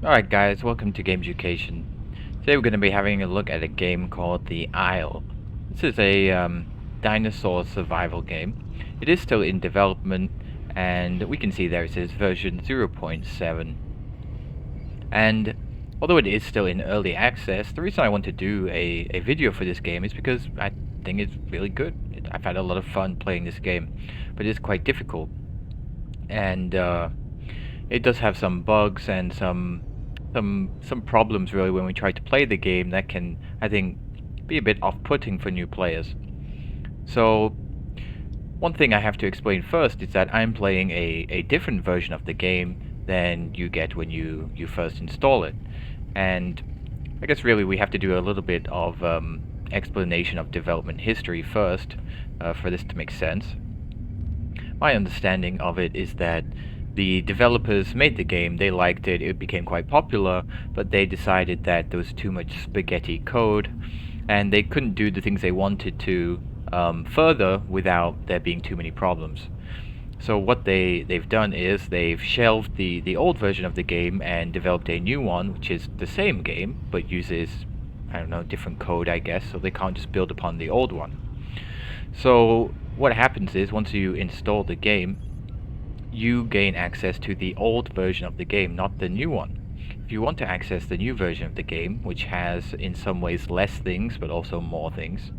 Alright guys, welcome to Game Education. Today we're going to be having a look at a game called The Isle. This is a dinosaur survival game. It is still in development, and we can see there it says version 0.7. And although it is still in early access, the reason I want to do a video for this game is because I think it's really good. I've had a lot of fun playing this game, but it's quite difficult. And it does have some bugs and some problems really when we try to play the game that can, I think, be a bit off-putting for new players. So one thing I have to explain first is that I'm playing a different version of the game than you get when you first install it. And I guess really we have to do a little bit of explanation of development history first for this to make sense. My understanding of it is that the developers made the game, they liked it, it became quite popular, but they decided that there was too much spaghetti code, and they couldn't do the things they wanted to further without there being too many problems. So what they've done is they've shelved the old version of the game and developed a new one, which is the same game, but uses, I don't know, different code, I guess, so they can't just build upon the old one. So what happens is, once you install the game, you gain access to the old version of the game, not the new one. If you want to access the new version of the game, which has in some ways less things but also more things,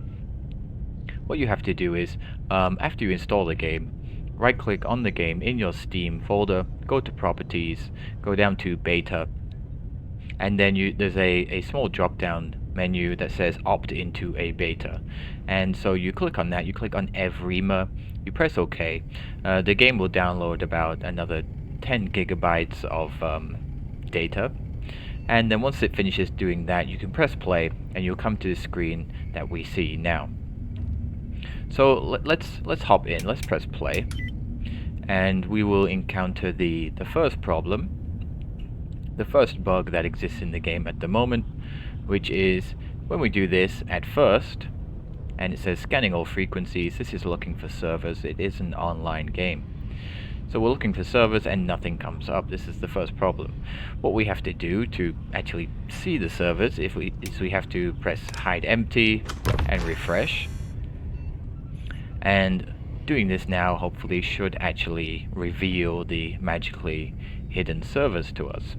what you have to do is, after you install the game, right click on the game in your Steam folder, go to properties, go down to beta, and then there's a small drop down menu that says opt into a beta, and so you click on that, you click on EVRIMA, you press OK. The game will download about another 10 gigabytes of data, and then once it finishes doing that, you can press play and you'll come to the screen that we see now. So let's hop in, let's press play, and we will encounter the first problem, the first bug that exists in the game at the moment, which is when we do this at first, and it says scanning all frequencies, this is looking for servers. It is an online game. So we're looking for servers and nothing comes up. This is the first problem. What we have to do to actually see the servers is we have to press hide empty and refresh. And doing this now hopefully should actually reveal the magically hidden servers to us.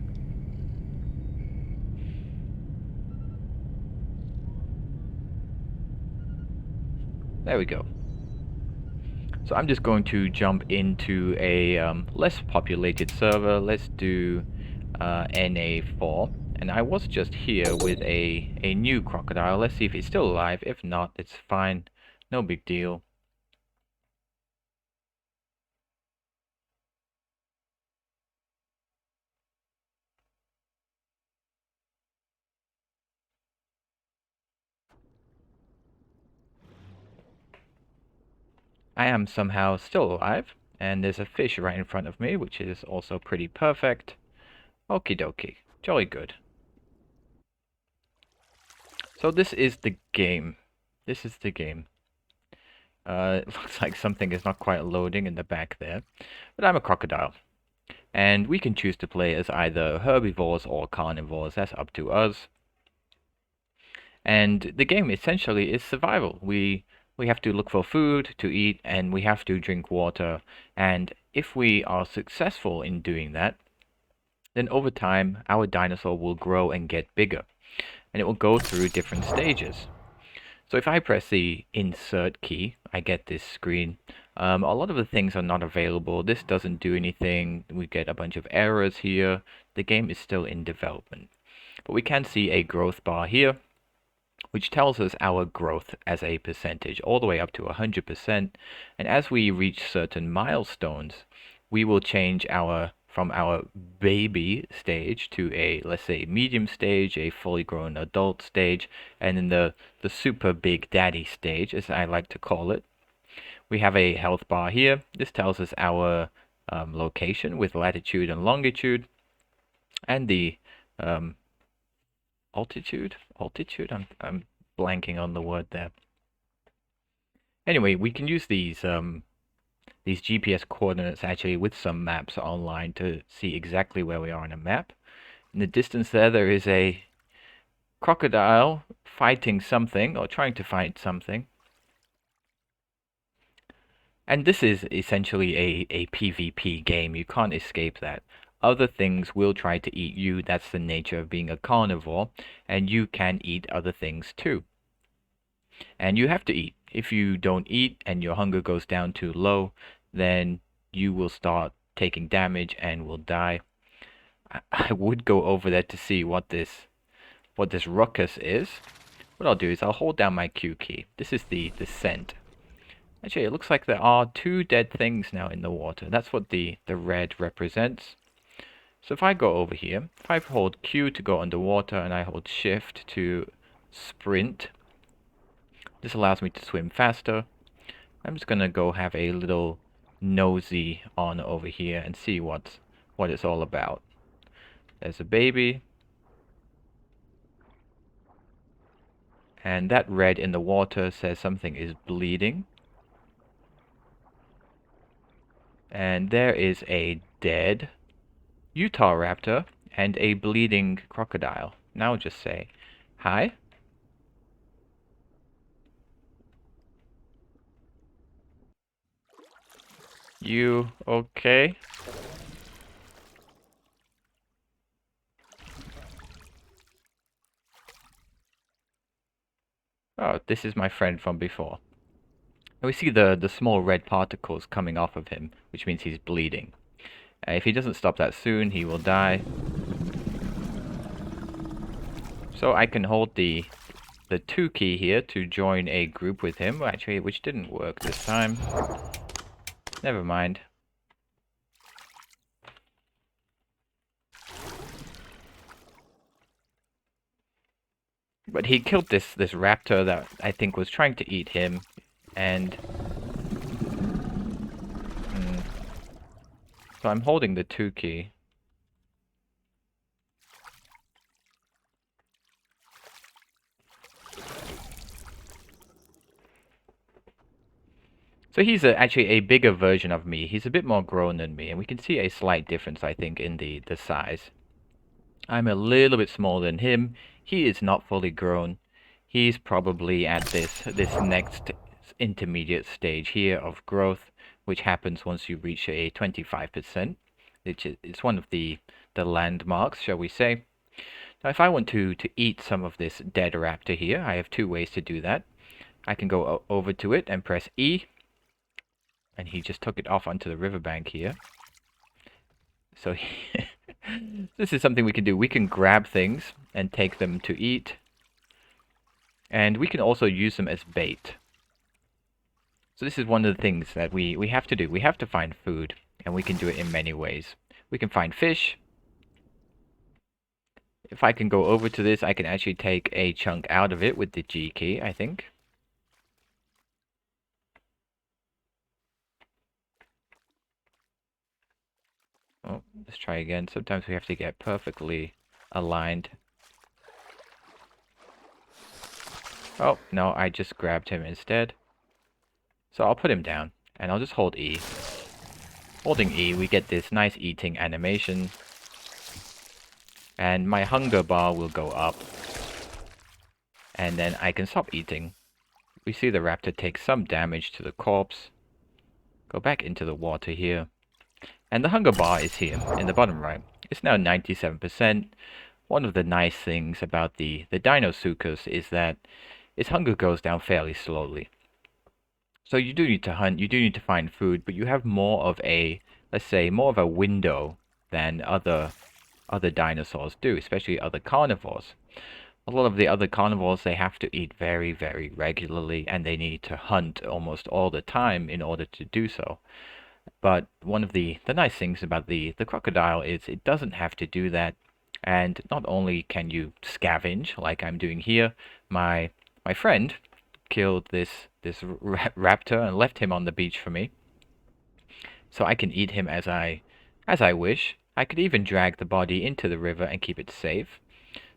There we go. So I'm just going to jump into a less populated server. Let's do NA4. And I was just here with a new crocodile. Let's see if it's still alive. If not, it's fine. No big deal. I am somehow still alive. And there's a fish right in front of me, which is also pretty perfect. Okie dokie. Jolly good. So this is the game. This is the game. It looks like something is not quite loading in the back there. But I'm a crocodile. And we can choose to play as either herbivores or carnivores. That's up to us. And the game essentially is survival. We have to look for food to eat, and we have to drink water. And if we are successful in doing that, then over time our dinosaur will grow and get bigger. And it will go through different stages. So if I press the insert key, I get this screen. A lot of the things are not available. This doesn't do anything. We get a bunch of errors here. The game is still in development. But we can see a growth bar here, which tells us our growth as a percentage, all the way up to 100%. And as we reach certain milestones, we will change from our baby stage to a, let's say, medium stage, a fully grown adult stage, and then the super big daddy stage, as I like to call it. We have a health bar here. This tells us our location with latitude and longitude, and the altitude. I'm blanking on the word there. Anyway, we can use these GPS coordinates actually with some maps online to see exactly where we are on a map. In the distance there is a crocodile fighting something, or trying to fight something. And this is essentially a PvP game. You can't escape that. Other things will try to eat you. That's the nature of being a carnivore. And you can eat other things too. And you have to eat. If you don't eat and your hunger goes down too low, then you will start taking damage and will die. I would go over there to see what this ruckus is. What I'll do is I'll hold down my Q key. This is the scent. Actually, it looks like there are 2 dead things now in the water. That's what the red represents. So if I go over here, if I hold Q to go underwater and I hold Shift to sprint, this allows me to swim faster. I'm just gonna go have a little nosy on over here and see what it's all about. There's a baby. And that red in the water says something is bleeding. And there is a dead Utah raptor and a bleeding crocodile. Now just say, hi. You okay? Oh, this is my friend from before. We see the small red particles coming off of him, which means he's bleeding. If he doesn't stop that soon, he will die. So I can hold the 2 key here to join a group with him, actually, which didn't work this time. Never mind. But he killed this raptor that I think was trying to eat him, and so I'm holding the 2 key. So he's actually a bigger version of me. He's a bit more grown than me, and we can see a slight difference, I think, in the size. I'm a little bit smaller than him. He is not fully grown. He's probably at this next intermediate stage here of growth, which happens once you reach a 25%, which is one of the landmarks, shall we say. Now, if I want to eat some of this dead raptor here, I have 2 ways to do that. I can go over to it and press E, and he just took it off onto the riverbank here. So this is something we can do. We can grab things and take them to eat. And we can also use them as bait. So this is one of the things that we have to do. We have to find food, and we can do it in many ways. We can find fish. If I can go over to this, I can actually take a chunk out of it with the G key, I think. Oh, let's try again. Sometimes we have to get perfectly aligned. Oh, no, I just grabbed him instead. So I'll put him down, and I'll just hold E. Holding E, we get this nice eating animation. And my hunger bar will go up. And then I can stop eating. We see the raptor take some damage to the corpse. Go back into the water here. And the hunger bar is here, in the bottom right. It's now 97%. One of the nice things about the Deinosuchus is that its hunger goes down fairly slowly. So you do need to hunt, you do need to find food, but you have more of a, let's say, more of a window than other dinosaurs do, especially other carnivores. A lot of the other carnivores, they have to eat very, very regularly, and they need to hunt almost all the time in order to do so. But one of the nice things about the crocodile is it doesn't have to do that. And not only can you scavenge, like I'm doing here, my friend killed this raptor and left him on the beach for me. So I can eat him as I wish. I could even drag the body into the river and keep it safe.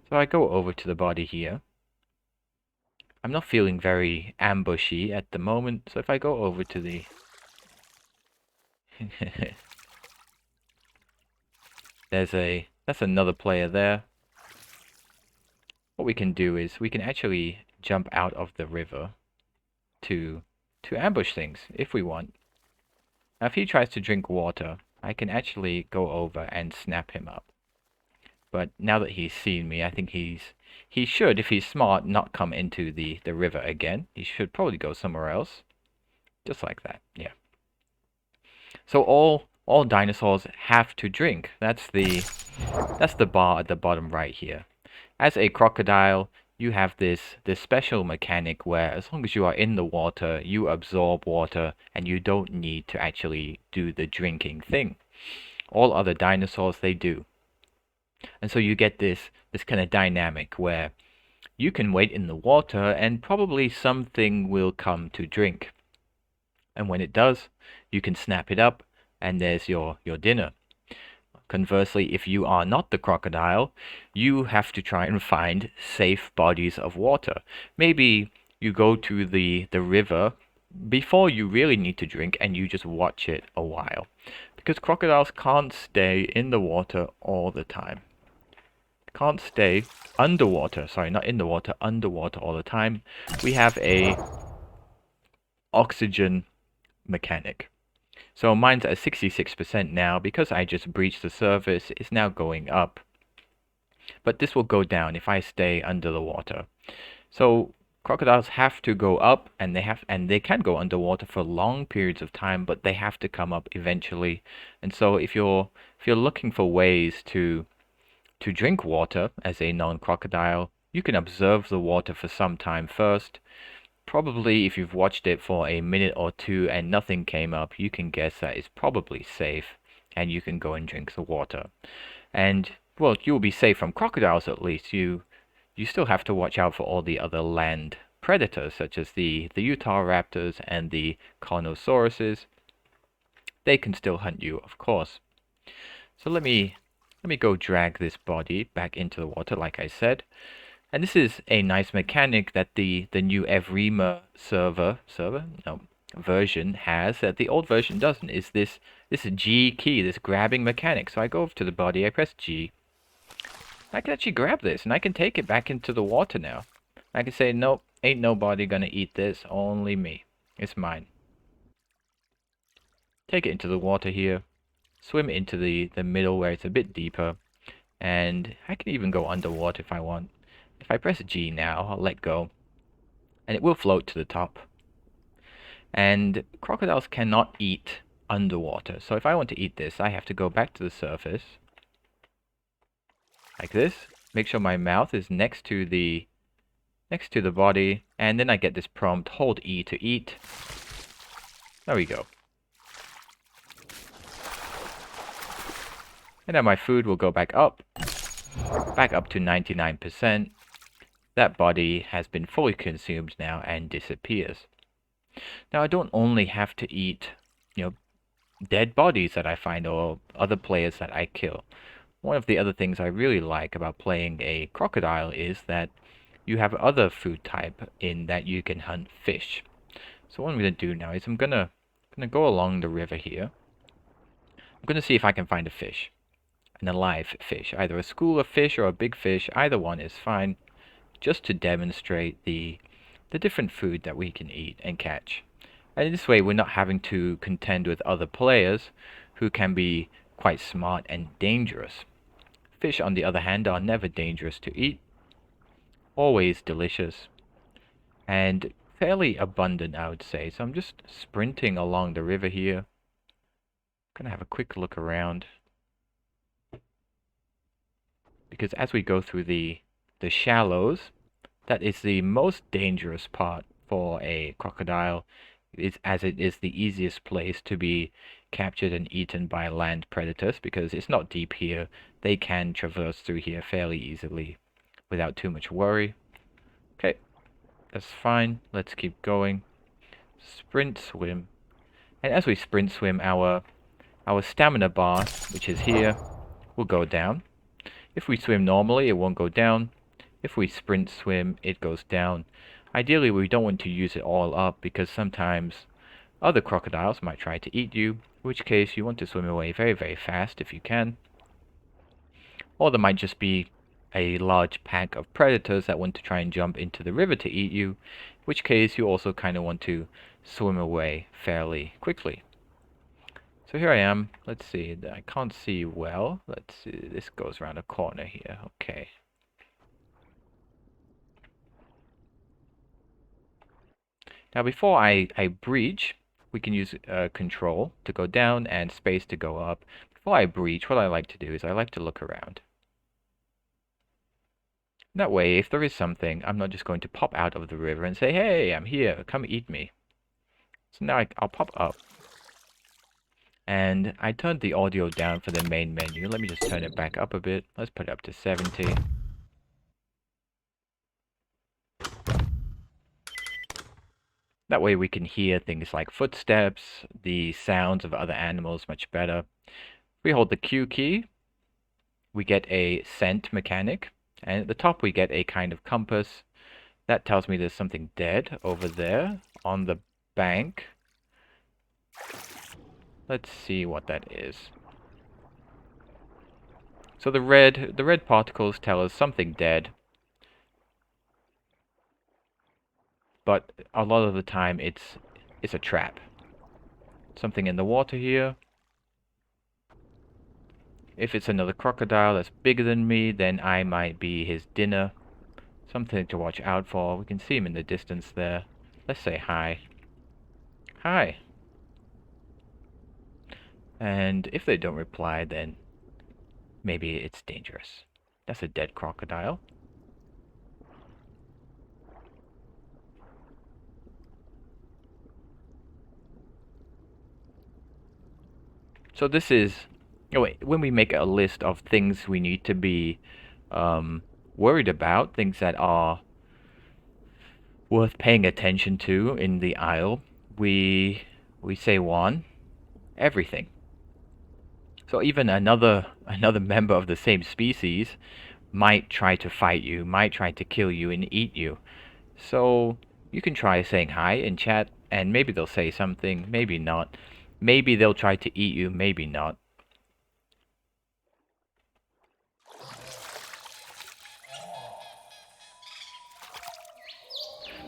So I go over to the body here. I'm not feeling very ambushy at the moment, so if I go over to the... There's a That's another player there. What we can do is we can actually jump out of the river to ambush things if we want. Now if he tries to drink water, I can actually go over and snap him up. But now that he's seen me, I think he should, if he's smart, not come into the river again. He should probably go somewhere else. Just like that, yeah. So all dinosaurs have to drink. That's the bar at the bottom right here. As a crocodile, you have this special mechanic where as long as you are in the water, you absorb water and you don't need to actually do the drinking thing. All other dinosaurs, they do. And so you get this kind of dynamic where you can wait in the water and probably something will come to drink. And when it does, you can snap it up and there's your dinner. Conversely, if you are not the crocodile, you have to try and find safe bodies of water. Maybe you go to the river before you really need to drink and you just watch it a while. Because crocodiles can't stay in the water all the time. Can't stay underwater. Sorry, not in the water, underwater all the time. We have a oxygen mechanic. So mine's at 66% now. Because I just breached the surface, it's now going up. But this will go down if I stay under the water. So crocodiles have to go up, and they can go underwater for long periods of time, but they have to come up eventually. And so if you're looking for ways to drink water as a non-crocodile, you can observe the water for some time first. Probably if you've watched it for a minute or two and nothing came up, you can guess that it's probably safe and you can go and drink the water. And, well, you'll be safe from crocodiles at least. You still have to watch out for all the other land predators, such as the Utahraptors and the Carnosauruses. They can still hunt you, of course. So let me go drag this body back into the water, like I said. And this is a nice mechanic that the new EVRIMA version has that the old version doesn't. Is this G key, this grabbing mechanic. So I go over to the body, I press G. I can actually grab this, and I can take it back into the water now. I can say, nope, ain't nobody gonna eat this, only me. It's mine. Take it into the water here. Swim into the middle where it's a bit deeper. And I can even go underwater if I want. If I press G now, I'll let go. And it will float to the top. And crocodiles cannot eat underwater. So if I want to eat this, I have to go back to the surface. Like this. Make sure my mouth is next to the body. And then I get this prompt, hold E to eat. There we go. And then my food will go back up to 99%. That body has been fully consumed now and disappears. Now I don't only have to eat, dead bodies that I find or other players that I kill. One of the other things I really like about playing a crocodile is that you have other food type in that you can hunt fish. So what I'm going to do now is I'm gonna go along the river here. I'm going to see if I can find a fish. An alive fish, either a school of fish or a big fish, either one is fine, just to demonstrate the different food that we can eat and catch. And in this way we're not having to contend with other players who can be quite smart and dangerous. Fish, on the other hand, are never dangerous to eat, always delicious, and fairly abundant, I would say. So I'm just sprinting along the river here. Gonna have a quick look around. Because as we go through the shallows, that is the most dangerous part for a crocodile, as it is the easiest place to be captured and eaten by land predators, because it's not deep here. They can traverse through here fairly easily without too much worry. Okay, that's fine. Let's keep going. Sprint swim. And as we sprint swim, our stamina bar, which is here, will go down. If we swim normally, it won't go down. If we sprint swim, it goes down. Ideally, we don't want to use it all up because sometimes other crocodiles might try to eat you, in which case you want to swim away very, very fast if you can. Or there might just be a large pack of predators that want to try and jump into the river to eat you, in which case you also kind of want to swim away fairly quickly. So here I am. Let's see. I can't see well. Let's see. This goes around a corner here. Okay. Now before I breach, we can use control to go down and space to go up. Before I breach, what I like to do is I like to look around. That way, if there is something, I'm not just going to pop out of the river and say, hey, I'm here, come eat me. So now I'll pop up. And I turned the audio down for the main menu. Let me just turn it back up a bit. Let's put it up to 70. That way we can hear things like footsteps, the sounds of other animals much better. If we hold the Q key, we get a scent mechanic. And at the top we get a kind of compass. That tells me there's something dead over there on the bank. Let's see what that is. So the red particles tell us something dead. But a lot of the time it's a trap. Something in the water here. If it's another crocodile that's bigger than me, then I might be his dinner. Something to watch out for. We can see him in the distance there. Let's say hi. Hi. And if they don't reply, then maybe it's dangerous. That's a dead crocodile. So this is, when we make a list of things we need to be worried about, things that are worth paying attention to in the aisle, we say one, everything. So even another member of the same species might try to fight you, might try to kill you and eat you. So you can try saying hi in chat, and maybe they'll say something, maybe not. Maybe they'll try to eat you, maybe not.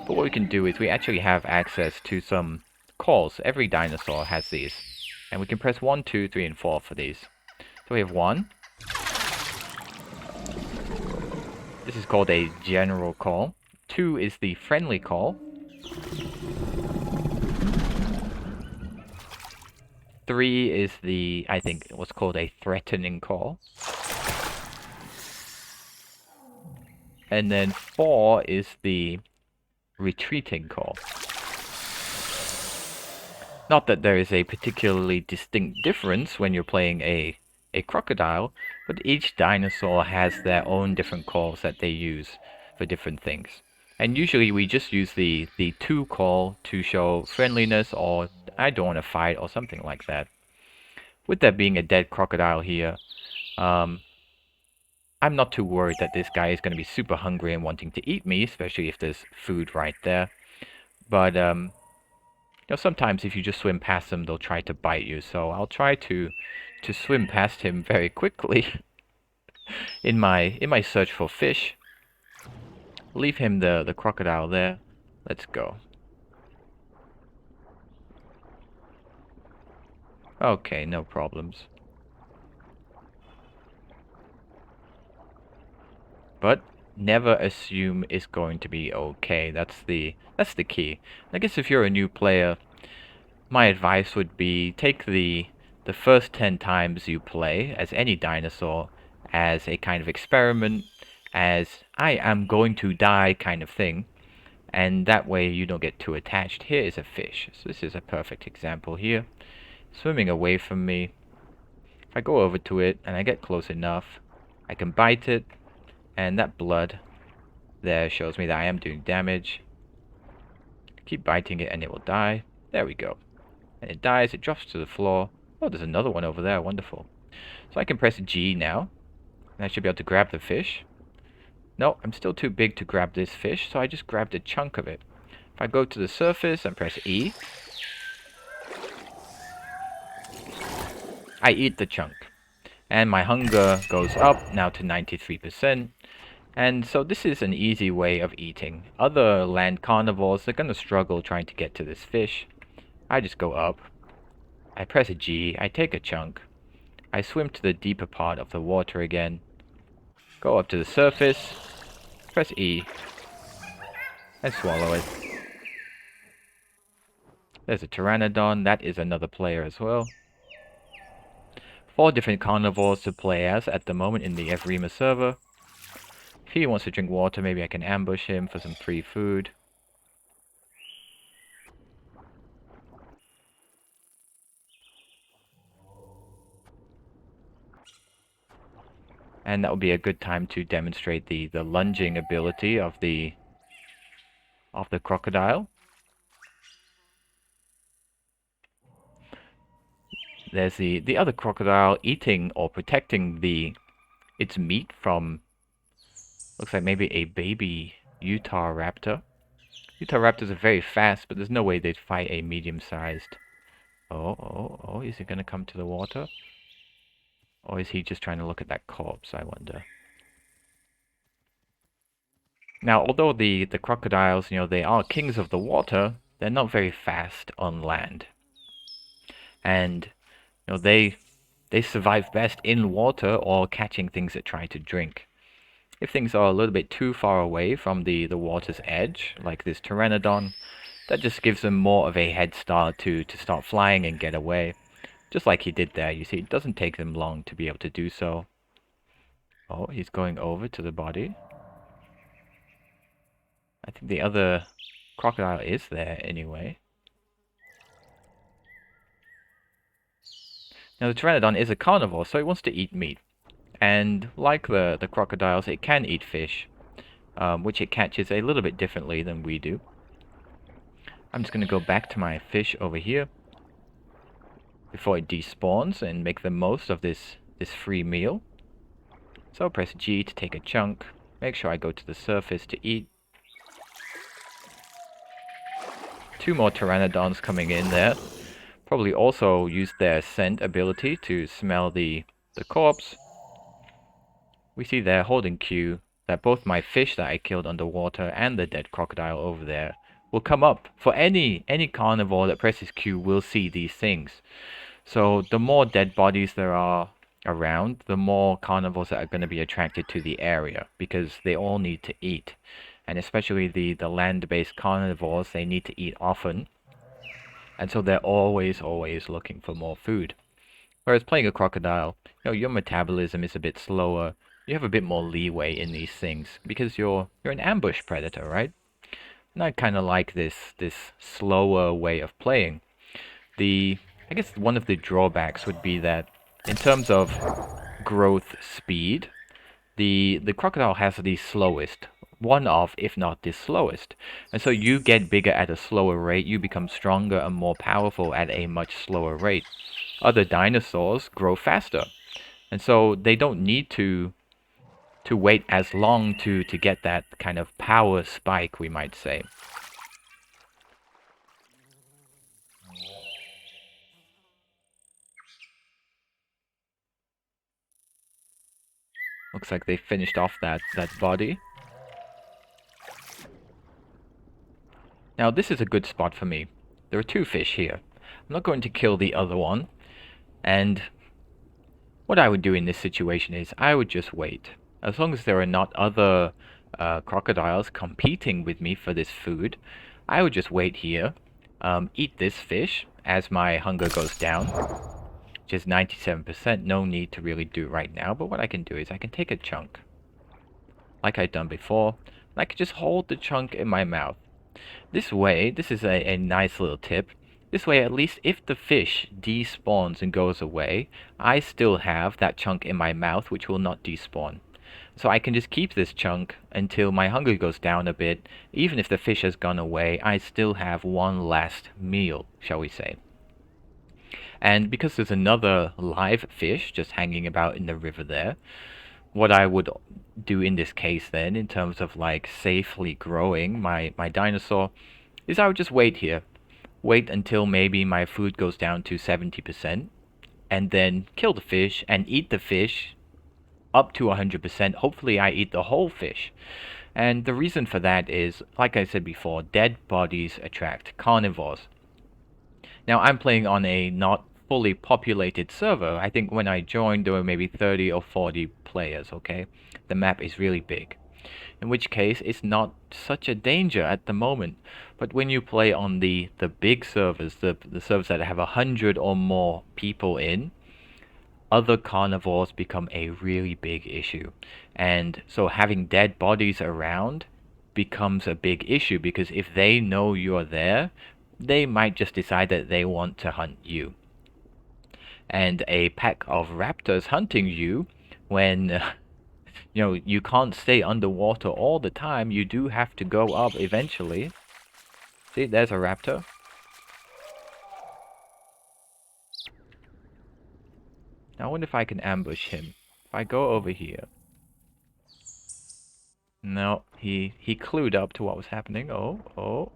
But what we can do is we actually have access to some calls. Every dinosaur has these. And we can press 1, 2, 3, and 4 for these. So we have 1. This is called a general call. 2 is the friendly call. 3 is the, I think, what's called a threatening call. And then 4 is the retreating call. Not that there is a particularly distinct difference when you're playing a crocodile, but each dinosaur has their own different calls that they use for different things. And usually we just use the 2 call to show friendliness or I don't want to fight or something like that. With there being a dead crocodile here, I'm not too worried that this guy is going to be super hungry and wanting to eat me, especially if there's food right there. But, sometimes if you just swim past them, they'll try to bite you. So I'll try to swim past him very quickly in my search for fish. Leave him the crocodile there. Let's go. Okay, no problems. But never assume it's going to be okay. That's the key. I guess if you're a new player, my advice would be take the first 10 times you play as any dinosaur as a kind of experiment, as I am going to die kind of thing, and that way you don't get too attached. Here is a fish. So this is a perfect example here. Swimming away from me. If I go over to it and I get close enough, I can bite it, and that blood there shows me that I am doing damage. Keep biting it and it will die. There we go. And it dies, it drops to the floor. Oh, there's another one over there, wonderful. So I can press G now, and I should be able to grab the fish. No, I'm still too big to grab this fish, so I just grabbed a chunk of it. If I go to the surface and press E, I eat the chunk. And my hunger goes up now to 93%. And so this is an easy way of eating. Other land carnivores are going to struggle trying to get to this fish. I just go up. I press a G. I take a chunk. I swim to the deeper part of the water again. Go up to the surface. Press E. And swallow it. There's a pteranodon. That is another player as well. 4 different carnivores to play as at the moment in the EVRIMA server. If he wants to drink water, maybe I can ambush him for some free food. And that would be a good time to demonstrate the lunging ability of the crocodile. There's the other crocodile eating or protecting its meat from, looks like maybe a baby Utah raptor. Utah raptors are very fast, but there's no way they'd fight a medium-sized. Oh, is he gonna come to the water? Or is he just trying to look at that corpse, I wonder? Now, although the crocodiles, they are kings of the water, they're not very fast on land. And, they survive best in water or catching things that try to drink. If things are a little bit too far away from the water's edge, like this pteranodon, that just gives them more of a head start to start flying and get away. Just like he did there, you see, it doesn't take them long to be able to do so. Oh, he's going over to the body. I think the other crocodile is there anyway. Now the pteranodon is a carnivore, so it wants to eat meat. And like the crocodiles, it can eat fish, which it catches a little bit differently than we do. I'm just going to go back to my fish over here before it despawns and make the most of this free meal. So press G to take a chunk. Make sure I go to the surface to eat. 2 more pteranodons coming in there. Probably also use their scent ability to smell the corpse. We see there, holding Q, that both my fish that I killed underwater and the dead crocodile over there will come up. For any carnivore that presses Q will see these things. So the more dead bodies there are around, the more carnivores that are going to be attracted to the area, because they all need to eat. And especially the land-based carnivores, they need to eat often. And so they're always looking for more food. Whereas playing a crocodile, your metabolism is a bit slower. You have a bit more leeway in these things because you're an ambush predator, right? And I kind of like this slower way of playing. I guess one of the drawbacks would be that in terms of growth speed, the crocodile has the slowest, one of, if not the slowest. And so you get bigger at a slower rate, you become stronger and more powerful at a much slower rate. Other dinosaurs grow faster. And so they don't need to wait as long to get that kind of power spike, we might say. Looks like they finished off that body. Now this is a good spot for me. There are 2 fish here. I'm not going to kill the other one. And what I would do in this situation is I would just wait. As long as there are not other crocodiles competing with me for this food, I would just wait here, eat this fish as my hunger goes down, which is 97%. No need to really do it right now, but what I can do is I can take a chunk, like I've done before, and I can just hold the chunk in my mouth. This way, this is a nice little tip. This way, at least if the fish despawns and goes away, I still have that chunk in my mouth which will not despawn. So I can just keep this chunk until my hunger goes down a bit. Even if the fish has gone away, I still have one last meal, shall we say. And because there's another live fish just hanging about in the river there, what I would do in this case then, in terms of like safely growing my dinosaur, is I would just wait here. Wait until maybe my food goes down to 70%. and then kill the fish and eat the fish up to 100%. Hopefully I eat the whole fish. And the reason for that is, like I said before, dead bodies attract carnivores. Now I'm playing on a not fully populated server. I think when I joined there were maybe 30 or 40 players, okay? The map is really big. In which case it's not such a danger at the moment. But when you play on the big servers, the servers that have 100 or more people in, other carnivores become a really big issue. And so having dead bodies around becomes a big issue, because if they know you're there, they might just decide that they want to hunt you. And a pack of raptors hunting you when you can't stay underwater all the time, you do have to go up eventually. See, there's a raptor. Now I wonder if I can ambush him. If I go over here. No, he clued up to what was happening. Oh.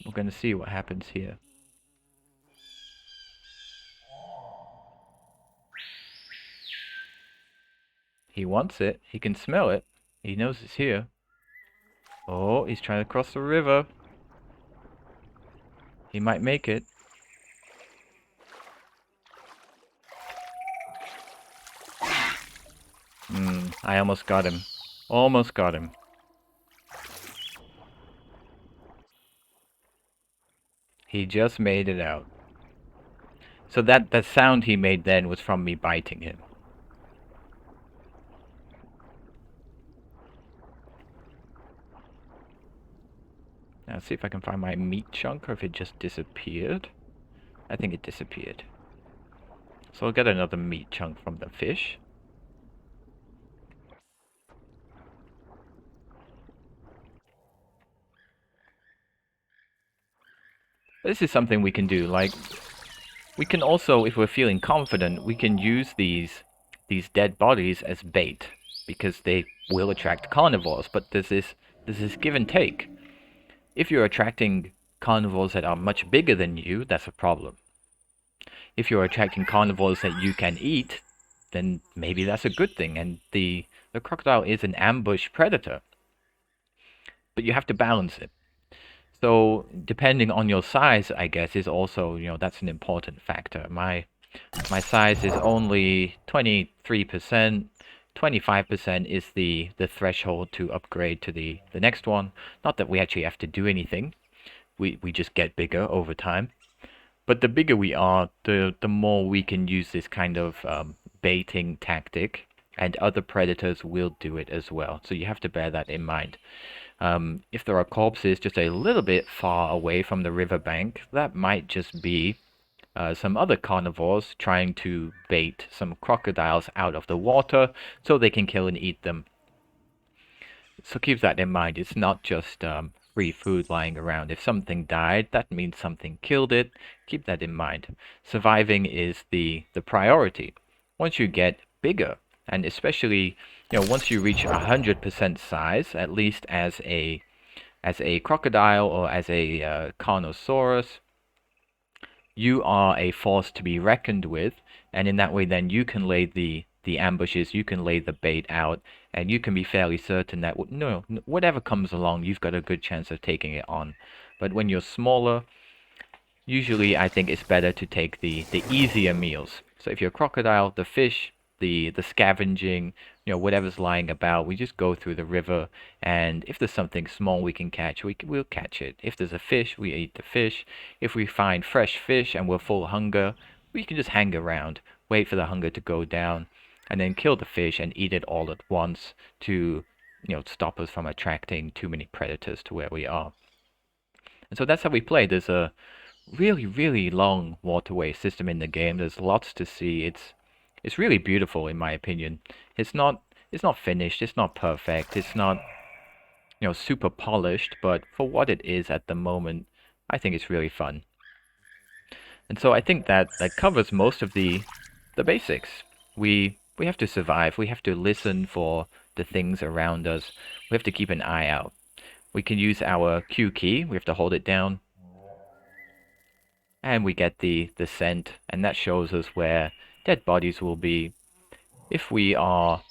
We're gonna see what happens here. He wants it. He can smell it. He knows it's here. Oh, he's trying to cross the river. He might make it. I almost got him. Almost got him. He just made it out. So that sound he made then was from me biting him. Now see if I can find my meat chunk, or if it just disappeared. I think it disappeared. So I'll get another meat chunk from the fish. This is something we can do, like, we can also, if we're feeling confident, we can use these dead bodies as bait, because they will attract carnivores, but there's this give and take. If you're attracting carnivores that are much bigger than you, that's a problem. If you're attracting carnivores that you can eat, then maybe that's a good thing, and the crocodile is an ambush predator. But you have to balance it. So depending on your size, I guess, is also, that's an important factor. My size is only 23%. 25% is the threshold to upgrade to the next one. Not that we actually have to do anything. We just get bigger over time. But the bigger we are, the more we can use this kind of baiting tactic, and other predators will do it as well. So you have to bear that in mind. If there are corpses just a little bit far away from the riverbank, that might just be some other carnivores trying to bait some crocodiles out of the water so they can kill and eat them. So keep that in mind. It's not just free food lying around. If something died, that means something killed it. Keep that in mind. Surviving is the priority. Once you get bigger, and especially, once you reach 100% size, at least as a crocodile or as a Carnosaurus, you are a force to be reckoned with, and in that way then you can lay the ambushes, you can lay the bait out, and you can be fairly certain that whatever comes along, you've got a good chance of taking it on. But when you're smaller, usually I think it's better to take the easier meals. So if you're a crocodile, the fish, the scavenging, whatever's lying about, we just go through the river, and if there's something small we can catch, we'll catch it. If there's a fish, we eat the fish. If we find fresh fish and we're full of hunger, we can just hang around, wait for the hunger to go down, and then kill the fish and eat it all at once to, stop us from attracting too many predators to where we are. And so that's how we play. There's a really, really long waterway system in the game. There's lots to see. It's really beautiful, in my opinion. It's not finished, it's not perfect, it's not, super polished, but for what it is at the moment, I think it's really fun. And so I think that covers most of the basics. We have to survive, we have to listen for the things around us, we have to keep an eye out. we can use our Q key. We have to hold it down. And we get the scent, and that shows us where dead bodies will be. If we are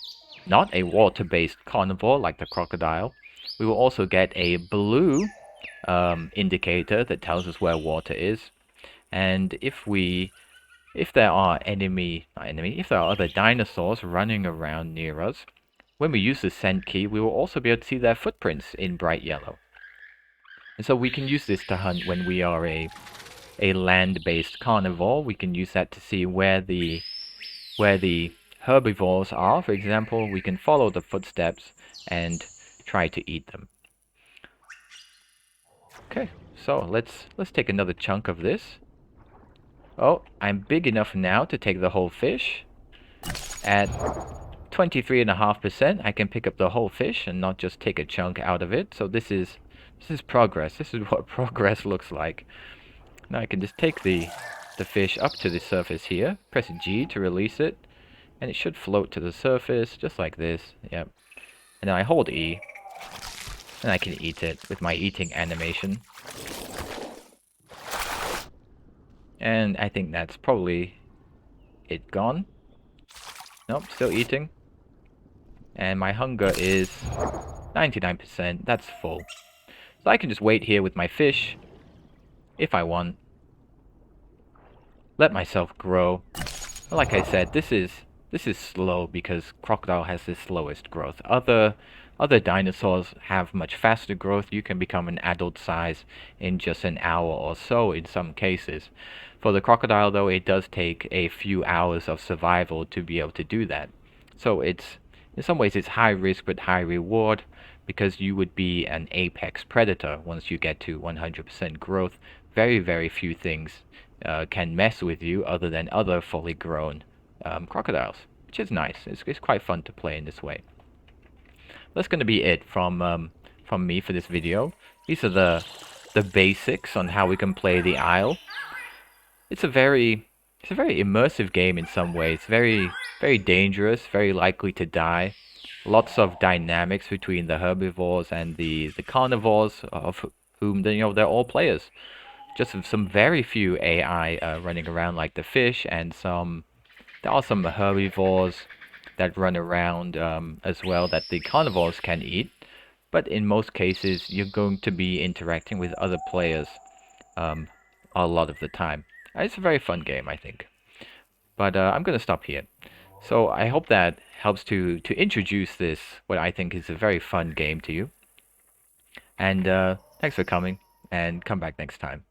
not a water-based carnivore like the crocodile, we will also get a blue indicator that tells us where water is. And if there are if there are other dinosaurs running around near us, when we use the scent key, we will also be able to see their footprints in bright yellow. And so we can use this to hunt when we are a land-based carnivore. We can use that to see where the herbivores are. For example, we can follow the footsteps and try to eat them. Okay, so let's take another chunk of this. Oh, I'm big enough now to take the whole fish. At 23.5%, I can pick up the whole fish and not just take a chunk out of it. So this is progress. This is what progress looks like. Now I can just take the fish up to the surface here, press G to release it, and it should float to the surface, just like this. Yep. And then I hold E, and I can eat it with my eating animation. And I think that's probably it gone. Nope, still eating. And my hunger is 99%. That's full. So I can just wait here with my fish, if I want. Let myself grow. Like I said, this is slow because crocodile has the slowest growth. Other dinosaurs have much faster growth. You can become an adult size in just an hour or so in some cases. For the crocodile though, it does take a few hours of survival to be able to do that. So it's, in some ways it's high risk but high reward, because you would be an apex predator once you get to 100% growth. Very, very few things can mess with you other than other fully grown crocodiles, which is nice. It's quite fun to play in this way. That's going to be it from me for this video. These are the basics on how we can play the Isle. It's a very immersive game in some ways. Very dangerous, very likely to die. Lots of dynamics between the herbivores and the carnivores, of whom they're all players. Just some very few AI running around like the fish, and there are some herbivores that run around as well that the carnivores can eat. But in most cases, you're going to be interacting with other players a lot of the time. It's a very fun game, I think. But I'm going to stop here. So I hope that helps to introduce this, what I think is a very fun game to you. And thanks for coming, and come back next time.